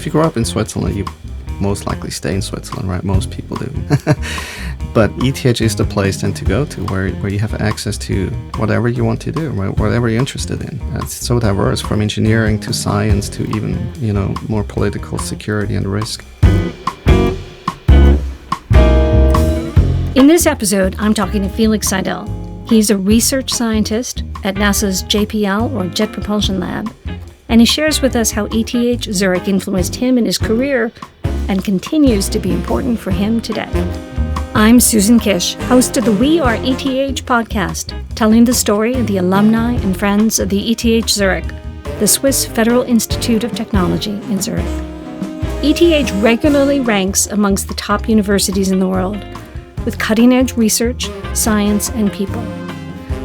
if you grow up in Switzerland, you most likely stay in Switzerland, right? Most people do. But ETH is the place then to go to where you have access to whatever you want to do, right? Whatever you're interested in. It's so diverse, from engineering to science to even, more political security and risk. In this episode, I'm talking to Felix Seidel. He's a research scientist at NASA's JPL, or Jet Propulsion Lab, and he shares with us how ETH Zurich influenced him in his career and continues to be important for him today. I'm Susan Kish, host of the We Are ETH podcast, telling the story of the alumni and friends of the ETH Zurich, the Swiss Federal Institute of Technology in Zurich. ETH regularly ranks amongst the top universities in the world, with cutting-edge research, science, and people.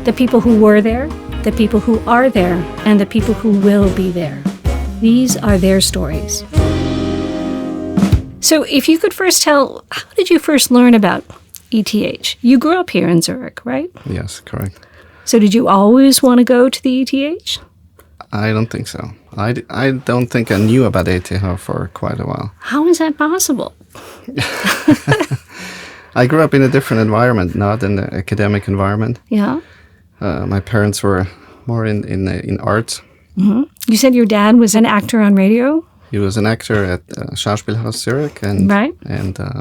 The people who were there, the people who are there, and the people who will be there. These are their stories. So if you could first tell, how did you first learn about ETH? You grew up here in Zurich, right? Yes, correct. So did you always want to go to the ETH? I don't think so. I don't think I knew about ETH for quite a while. How is that possible? I grew up in a different environment, not in the academic environment. Yeah. My parents were more in art. Mm-hmm. You said your dad was an actor on radio? He was an actor at Schauspielhaus Zurich and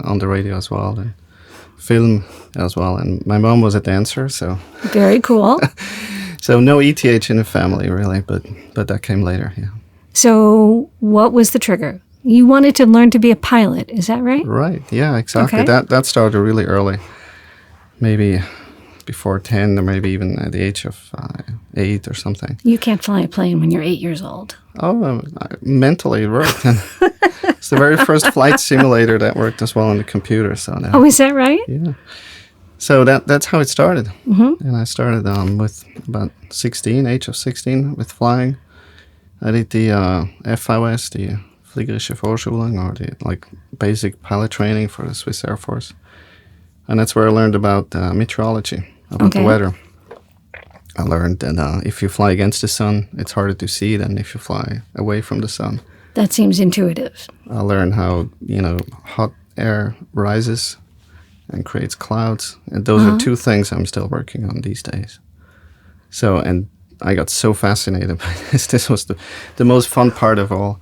on the radio as well, and film as well. And my mom was a dancer, so very cool. So no ETH in the family really, but that came later. Yeah. So what was the trigger? You wanted to learn to be a pilot, is that right? Right. Yeah, exactly. Okay. That started really early, maybe before 10 or maybe even at the age of 8 or something. You can't fly a plane when you're 8 years old. Oh, mentally it worked. And it's the very first flight simulator that worked as well on the computer. So now, oh, is that right? Yeah. So that's how it started. Mm-hmm. And I started with about age of 16 with flying. I did the FVS, the Fliegerische Vorschulung, or the basic pilot training for the Swiss Air Force. And that's where I learned about meteorology, about the weather. I learned that if you fly against the sun, it's harder to see than if you fly away from the sun. That seems intuitive. I learned how, hot air rises and creates clouds. And those are two things I'm still working on these days. So, and I got so fascinated by this. This was the most fun part of all.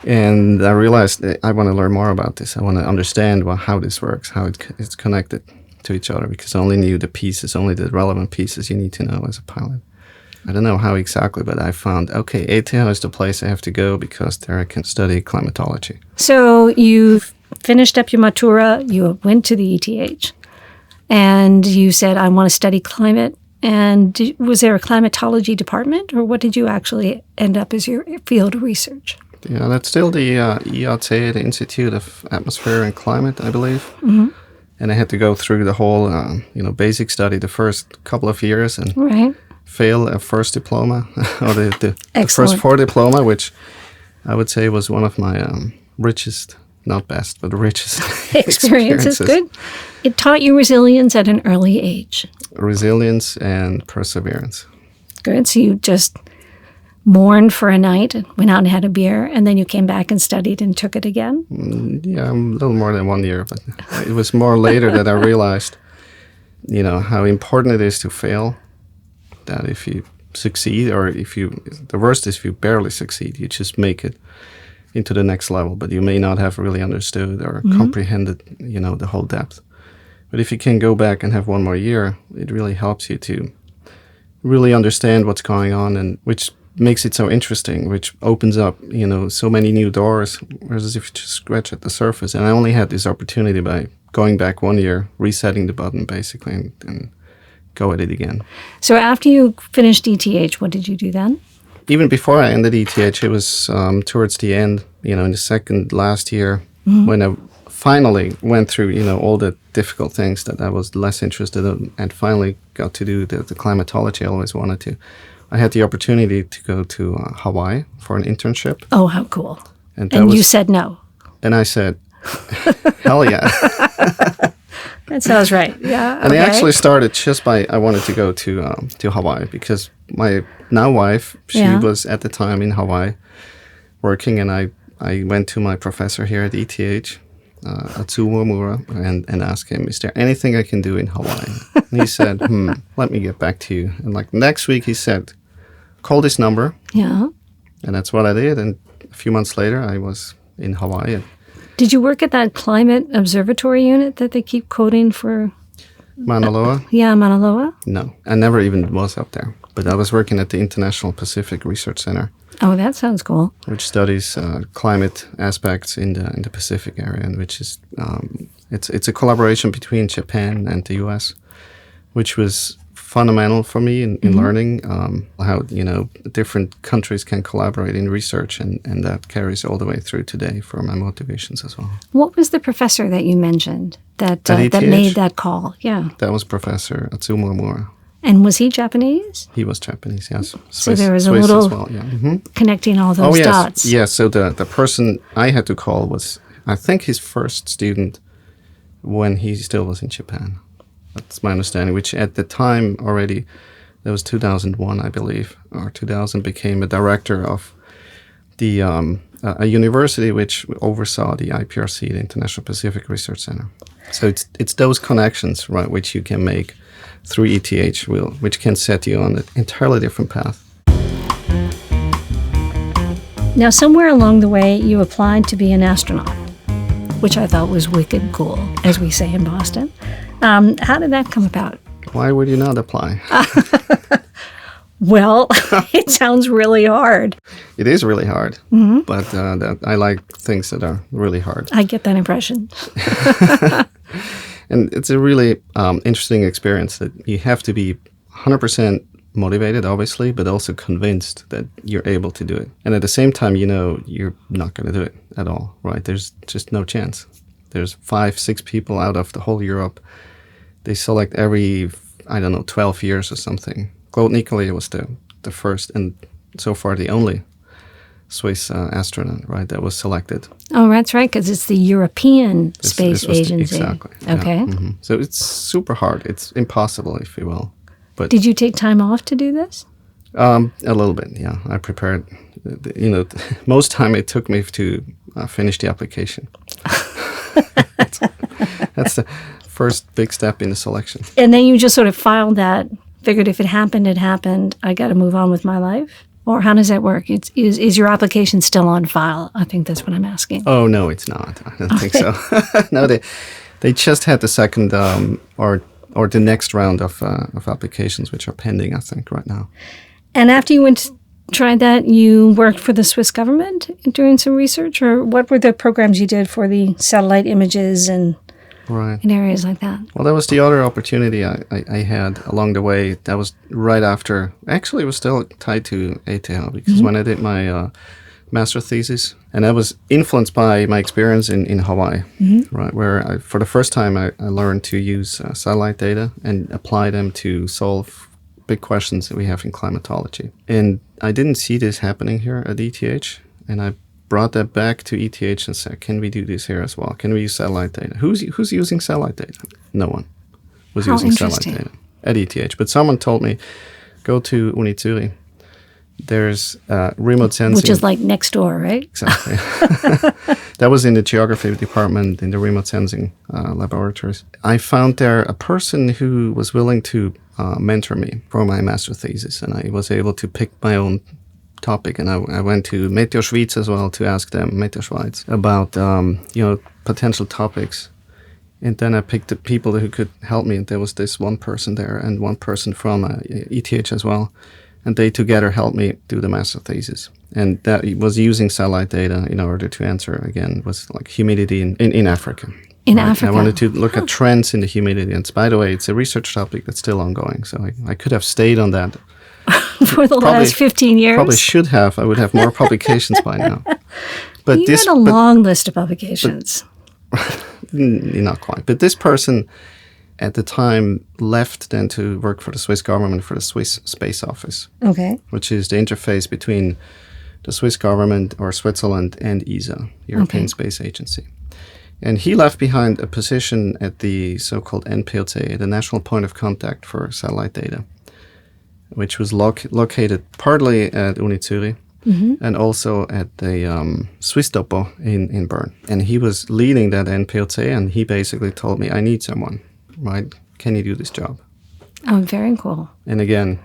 And I realized that I want to learn more about this. I want to understand how this works, how it's connected to each other, because I only knew the pieces, only the relevant pieces you need to know as a pilot. I don't know how exactly, but I found, ETH is the place I have to go because there I can study climatology. So you finished up your Matura, you went to the ETH, and you said, I want to study climate. And was there a climatology department, or what did you actually end up as your field of research? Yeah, that's still the IAT, the Institute of Atmosphere and Climate, I believe. Mm-hmm. And I had to go through the whole, basic study the first couple of years and fail a first diploma, or the first 4 diploma, which I would say was one of my richest, not best, but richest experiences. Good. It taught you resilience at an early age. Resilience and perseverance. Good. So you just mourned for a night and went out and had a beer, and then you came back and studied and took it again? Yeah, a little more than 1 year, but it was more later that I realized, how important it is to fail, that if you succeed, or the worst is if you barely succeed, you just make it into the next level, but you may not have really understood or comprehended, the whole depth. But if you can go back and have 1 more year, it really helps you to really understand what's going on, and which makes it so interesting, which opens up, so many new doors, whereas if you just scratch at the surface. And I only had this opportunity by going back 1 year, resetting the button basically, and go at it again. So after you finished ETH, what did you do then? Even before I ended ETH, it was towards the end, in the second last year, when I finally went through, all the difficult things that I was less interested in, and finally got to do the climatology I always wanted to. I had the opportunity to go to Hawaii for an internship. Oh, how cool. And you said no. And I said, hell yeah. That sounds right. Yeah. And I actually started just by, I wanted to go to Hawaii because my now wife, she was at the time in Hawaii working, and I I went to my professor here at ETH, Atsumura, and asked him, is there anything I can do in Hawaii? And he said, let me get back to you. And like next week, he said, call this number. Yeah. And that's what I did. And a few months later, I was in Hawaii. Did you work at that climate observatory unit that they keep quoting for? Mauna Loa? Mauna Loa? No, I never even was up there. But I was working at the International Pacific Research Center. Oh, that sounds cool. Which studies climate aspects in the Pacific area, and which is it's a collaboration between Japan and the U.S., which was fundamental for me in learning how different countries can collaborate in research, and that carries all the way through today for my motivations as well. What was the professor that you mentioned that ETH? made that call? Yeah, that was Professor Atsumura. And was he Japanese? He was Japanese, yes. Swiss, so there was a Swiss little as well, yeah. connecting all those dots. Yes, so the person I had to call was, I think, his first student when he still was in Japan. That's my understanding, which at the time already, that was 2001, I believe, or 2000, became a director of the a university which oversaw the IPRC, the International Pacific Research Center. So it's those connections, right, which you can make through ETH, which can set you on an entirely different path. Now, somewhere along the way, you applied to be an astronaut, which I thought was wicked cool, as we say in Boston. How did that come about? Why would you not apply? Well, it sounds really hard. It is really hard, but I like things that are really hard. I get that impression. And it's a really interesting experience that you have to be 100% motivated, obviously, but also convinced that you're able to do it. And at the same time, you're not going to do it at all, right? There's just no chance. There's 5-6 people out of the whole Europe. They select every, 12 years or something. Claude Nicollet was the first and so far the only Swiss astronaut, right, that was selected. Oh, that's right, because it's the European Space Agency. Exactly. Okay. Yeah. So it's super hard. It's impossible, if you will. But did you take time off to do this? A little bit, yeah. I prepared. Most time it took me to finish the application. That's the first big step in the selection. And then you just sort of filed that, figured if it happened, it happened. I got to move on with my life? Or how does that work? Is your application still on file? I think that's what I'm asking. Oh, no, it's not. I don't think so. No, they just had the second or the next round of applications, which are pending, I think, right now. And after you tried that, you worked for the Swiss government doing some research? Or what were the programs you did for the satellite images and in areas like that? Well, that was the other opportunity I had along the way. That was right after. Actually, it was still tied to ETH because when I did my master thesis, and that was influenced by my experience in Hawaii, right, where for the first time I learned to use satellite data and apply them to solve big questions that we have in climatology. And I didn't see this happening here at ETH, and I brought that back to ETH and said, can we do this here as well? Can we use satellite data? Who's using satellite data? No one was using satellite data at ETH. But someone told me, go to ETH Zurich. There's remote sensing. Which is like next door, right? Exactly. That was in the geography department in the remote sensing laboratories. I found there a person who was willing to mentor me for my master thesis, and I was able to pick my own topic, and I went to Meteor Schweiz as well to ask them, Meteor Schweiz, about potential topics. And then I picked the people who could help me, and there was this one person there and one person from ETH as well. And they together helped me do the master thesis. And that was using satellite data in order to answer, again, was like humidity in Africa. In Africa? I wanted to look at trends in the humidity. And by the way, it's a research topic that's still ongoing. So I could have stayed on that. For the last 15 years? Probably should have. I would have more publications by now. But you had a long list of publications. Not quite. But this person at the time left then to work for the Swiss government for the Swiss Space Office. Okay. Which is the interface between the Swiss government or Switzerland and ESA, European Space Agency. And he left behind a position at the so-called NPOC, the National Point of Contact for Satellite Data, which was located partly at ETH Zurich, and also at the Swiss Depot in Bern. And he was leading that NPOC, and he basically told me, I need someone, right? Can you do this job? Oh, very cool. And again,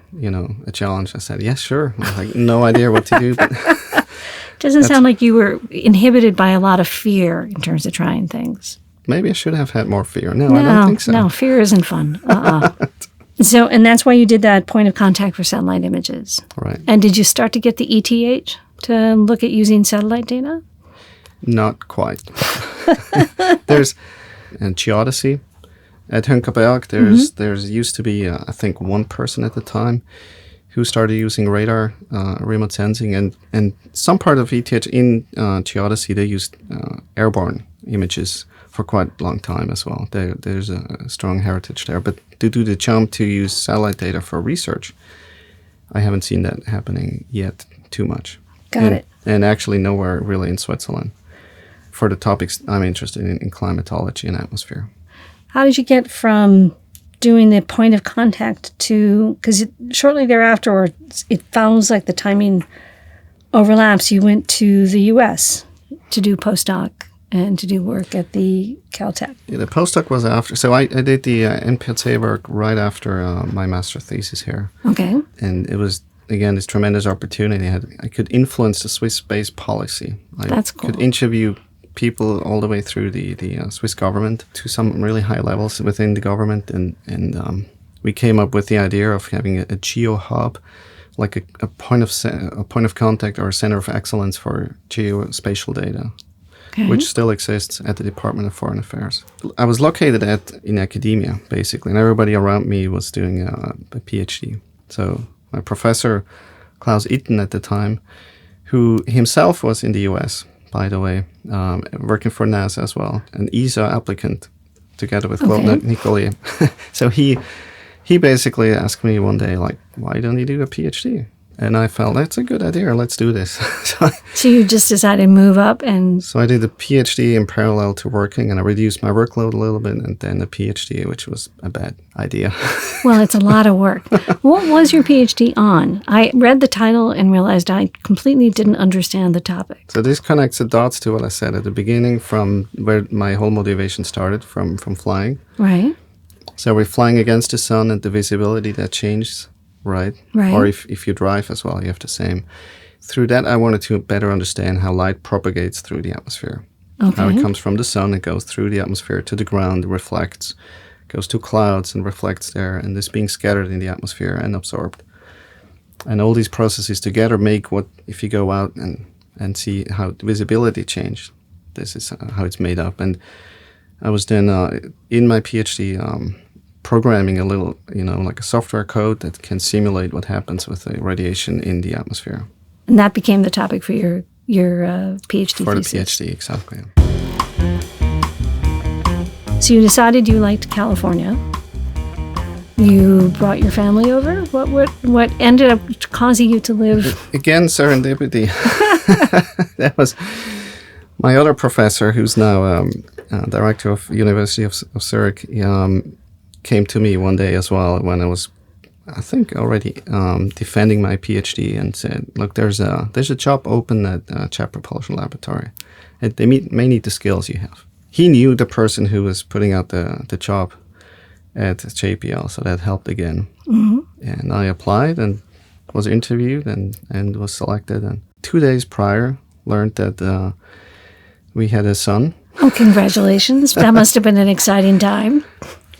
a challenge. I said, yes, sure. I had no idea what to do. But doesn't sound like you were inhibited by a lot of fear in terms of trying things. Maybe I should have had more fear. No, I don't think so. No, fear isn't fun. So, and that's why you did that point of contact for satellite images. Right. And did you start to get the ETH to look at using satellite data? Not quite. There's in Geodesy at Hunkerberg. There's used to be, I think, one person at the time who started using radar, remote sensing, and some part of ETH in Geodesy, they used airborne images for quite a long time as well. There's a strong heritage there. But to do the jump to use satellite data for research, I haven't seen that happening yet too much. Got it. And actually nowhere really in Switzerland for the topics I'm interested in climatology and atmosphere. How did you get from doing the point of contact to, because shortly thereafter, or it sounds like the timing overlaps, you went to the U.S. to do postdoc and to do work at the Caltech. Yeah, the postdoc was after. So I did the NPOC work right after my master thesis here. Okay. And it was, again, this tremendous opportunity. I could influence the Swiss space policy. That's cool. I could interview people all the way through the Swiss government to some really high levels within the government. And we came up with the idea of having a geo hub, like a point of contact or a center of excellence for geospatial data. Okay. Which still exists at the Department of Foreign Affairs. I was located in academia, basically, and everybody around me was doing a PhD. So my professor, Klaus Itten at the time, who himself was in the US, by the way, working for NASA as well, an ESA applicant, together with Claude Nicollier. So he basically asked me one day, like, why don't you do a PhD? And I felt, that's a good idea, let's do this. So you just decided to move up and... So I did the PhD in parallel to working, and I reduced my workload a little bit, and then the PhD, which was a bad idea. Well, it's a lot of work. What was your PhD on? I read the title and realized I completely didn't understand the topic. So this connects the dots to what I said at the beginning, from where my whole motivation started, from flying. Right. So we're flying against the sun, and the visibility that changes. Right. Or if you drive as well, you have the same. Through that, I wanted to better understand how light propagates through the atmosphere. Okay. How it comes from the sun, it goes through the atmosphere to the ground, reflects, goes to clouds and reflects there, and is being scattered in the atmosphere and absorbed. And all these processes together make what, if you go out and see how visibility changed, this is how it's made up. And I was then, in my PhD, programming a little, like a software code that can simulate what happens with the radiation in the atmosphere. And that became the topic for your PhD for thesis. For the PhD, exactly. So you decided you liked California. You brought your family over. What ended up causing you to live? Again, serendipity. That was my other professor, who's now director of University of Zurich. Came to me one day as well when I was, I think, already defending my PhD, and said, look, there's a job open at Jet Propulsion Laboratory. They may need the skills you have. He knew the person who was putting out the job at JPL, so that helped again. Mm-hmm. And I applied and was interviewed and was selected. And 2 days prior, learned that we had a son. Oh, congratulations. That must have been an exciting time.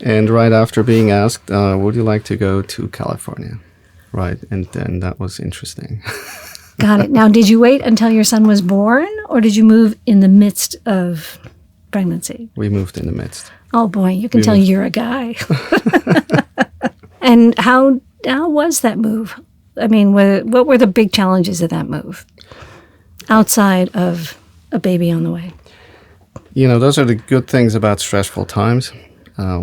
And right after being asked, would you like to go to California? Right. And then that was interesting. Got it. Now, did you wait until your son was born, or did you move in the midst of pregnancy? We moved in the midst. Oh, boy. You can tell you're a guy. And how was that move? I mean, what were the big challenges of that move outside of a baby on the way? Those are the good things about stressful times.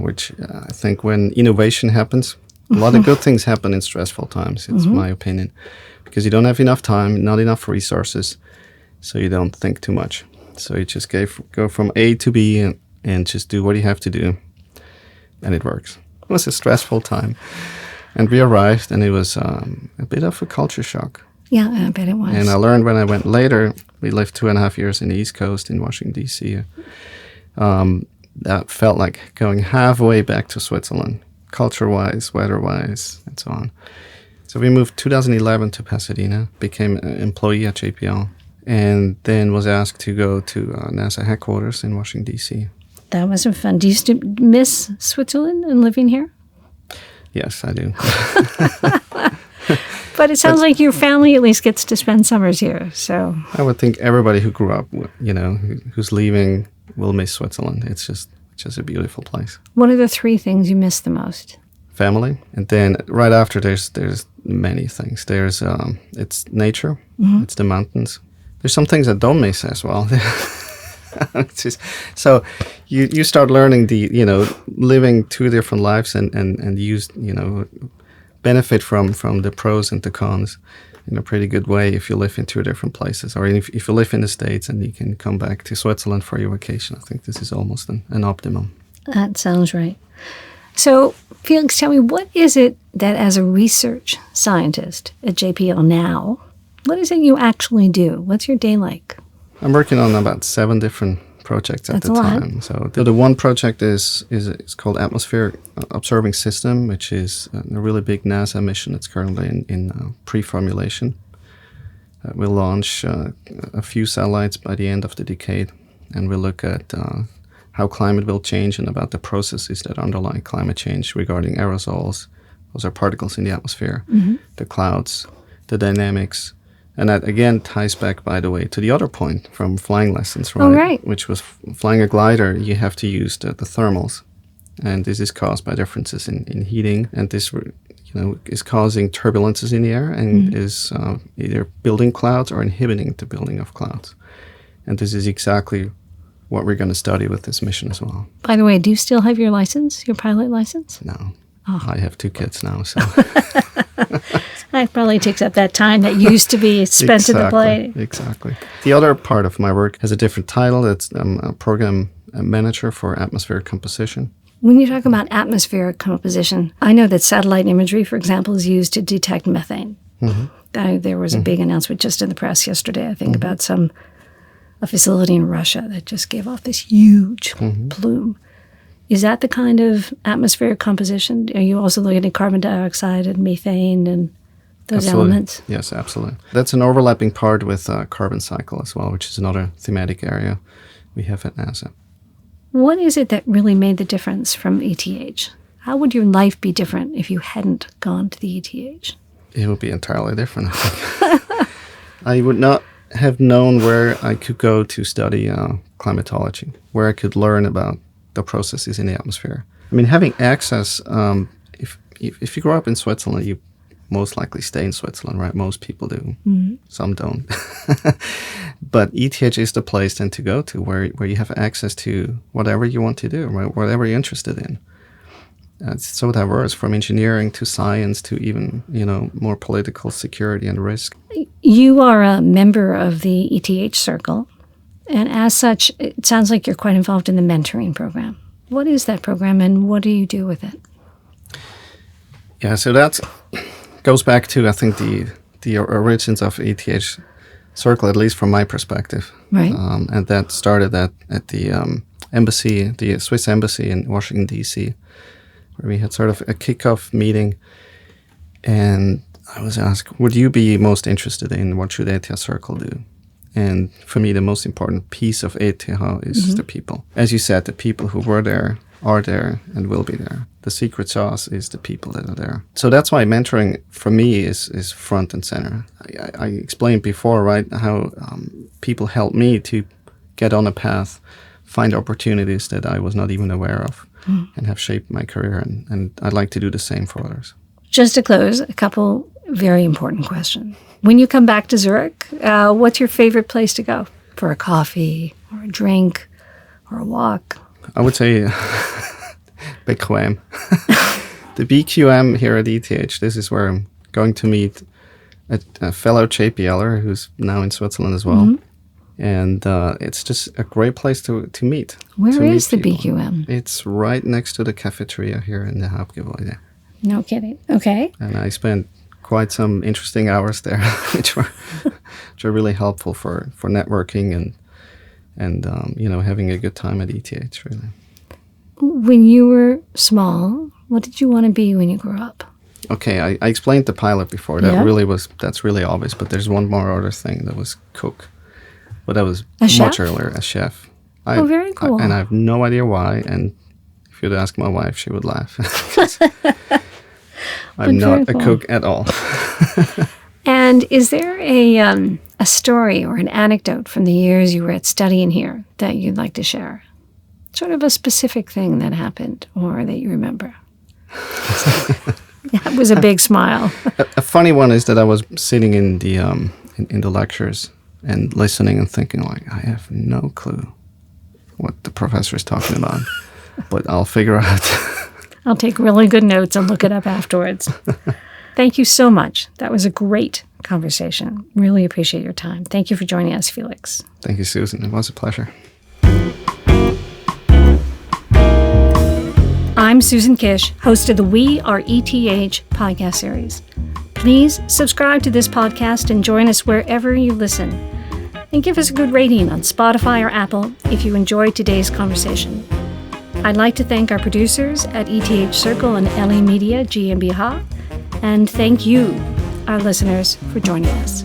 Which I think when innovation happens, a lot of good things happen in stressful times, it's my opinion. Because you don't have enough time, not enough resources, so you don't think too much. So you just go from A to B and just do what you have to do, and it works. It was a stressful time. And we arrived, and it was a bit of a culture shock. Yeah, I bet it was. And I learned when I went later, we lived 2.5 years in the East Coast in Washington, D.C. That felt like going halfway back to Switzerland, culture-wise, weather-wise, and so on. So we moved 2011 to Pasadena, became an employee at JPL, and then was asked to go to NASA headquarters in Washington, D.C. That wasn't fun. Do you still miss Switzerland and living here? Yes, I do. But it sounds like your family at least gets to spend summers here. So I would think everybody who grew up, who's leaving, will miss Switzerland. It's just a beautiful place. What are the 3 things you miss the most? Family, and then right after there's many things. There's it's nature, it's the mountains. There's some things I don't miss as well. So you start learning living 2 different lives and use benefit from the pros and the cons in a pretty good way if you live in 2 different places, or if you live in the States and you can come back to Switzerland for your vacation. I think this is almost an optimum. That sounds right. So, Felix, tell me, what is it that as a research scientist at JPL now, what is it you actually do? What's your day like? I'm working on about 7 different projects at the time. So the one project is called Atmospheric Observing System, which is a really big NASA mission. It's currently in pre-formulation. We'll launch a few satellites by the end of the decade, and we'll look at how climate will change and about the processes that underlie climate change regarding aerosols. Those are particles in the atmosphere, the clouds, the dynamics. And that, again, ties back, by the way, to the other point from flying lessons, right? Oh, right. Which was flying a glider, you have to use the thermals. And this is caused by differences in heating. And this is causing turbulences in the air and is either building clouds or inhibiting the building of clouds. And this is exactly what we're going to study with this mission as well. By the way, do you still have your license, your pilot license? No. Oh. I have 2 kids now, so... That probably takes up that time that used to be spent in the plane. Exactly. The other part of my work has a different title. It's a program manager for atmospheric composition. When you talk about atmospheric composition, I know that satellite imagery, for example, is used to detect methane. There was a big announcement just in the press yesterday, I think, about a facility in Russia that just gave off this huge plume. Is that the kind of atmospheric composition? Are you also looking at carbon dioxide and methane and those elements? Yes, absolutely. That's an overlapping part with carbon cycle as well, which is another thematic area we have at NASA. What is it that really made the difference from ETH? How would your life be different if you hadn't gone to the ETH? It would be entirely different, I think. I would not have known where I could go to study climatology, where I could learn about the processes in the atmosphere. I mean, having access, if you grow up in Switzerland, you most likely stay in Switzerland, right? Most people do. Some don't. But ETH is the place then to go to where you have access to whatever you want to do, right? Whatever you're interested in. It's so diverse, from engineering to science to even, more political security and risk. You are a member of the ETH Circle. And as such, it sounds like you're quite involved in the mentoring program. What is that program and what do you do with it? Yeah, so that goes back to, I think, the origins of ETH Circle, at least from my perspective. Right. And that started at the embassy, the Swiss embassy in Washington, D.C., where we had sort of a kickoff meeting. And I was asked, would you be most interested in what should ETH Circle do? And for me, the most important piece of ETH is the people. As you said, the people who were there, are there, and will be there. The secret sauce is the people that are there. So that's why mentoring, for me, is front and center. I explained before, right, how people help me to get on a path, find opportunities that I was not even aware of, and have shaped my career. And I'd like to do the same for others. Just to close, a couple very important questions. When you come back to Zurich, what's your favorite place to go for a coffee or a drink or a walk? I would say BQM. The BQM here at ETH, this is where I'm going to meet a fellow JPLer who's now in Switzerland as well. And it's just a great place to meet. Where is the people. BQM? It's right next to the cafeteria here in the Hauptgebäude. No kidding. Okay. And I spent quite some interesting hours there, which were really helpful for networking and having a good time at ETH, really. When you were small, what did you want to be when you grew up? Okay, I explained the pilot before. That's really obvious. But there's one more other thing that was cook. But that was much earlier, a chef. Very cool. And I have no idea why. And if you'd ask my wife, she would laugh. I'm not a cook at all. And is there a story or an anecdote from the years you were at studying here that you'd like to share? Sort of a specific thing that happened or that you remember. That was a big smile. A funny one is that I was sitting in the in the lectures and listening and thinking, like, I have no clue what the professor is talking about, but I'll figure out. I'll take really good notes and look it up afterwards. Thank you so much. That was a great conversation. Really appreciate your time. Thank you for joining us, Felix. Thank you, Susan. It was a pleasure. I'm Susan Kish, host of the We Are ETH podcast series. Please subscribe to this podcast and join us wherever you listen. And give us a good rating on Spotify or Apple if you enjoyed today's conversation. I'd like to thank our producers at ETH Circle and LA Media GmbH, and thank you, our listeners, for joining us.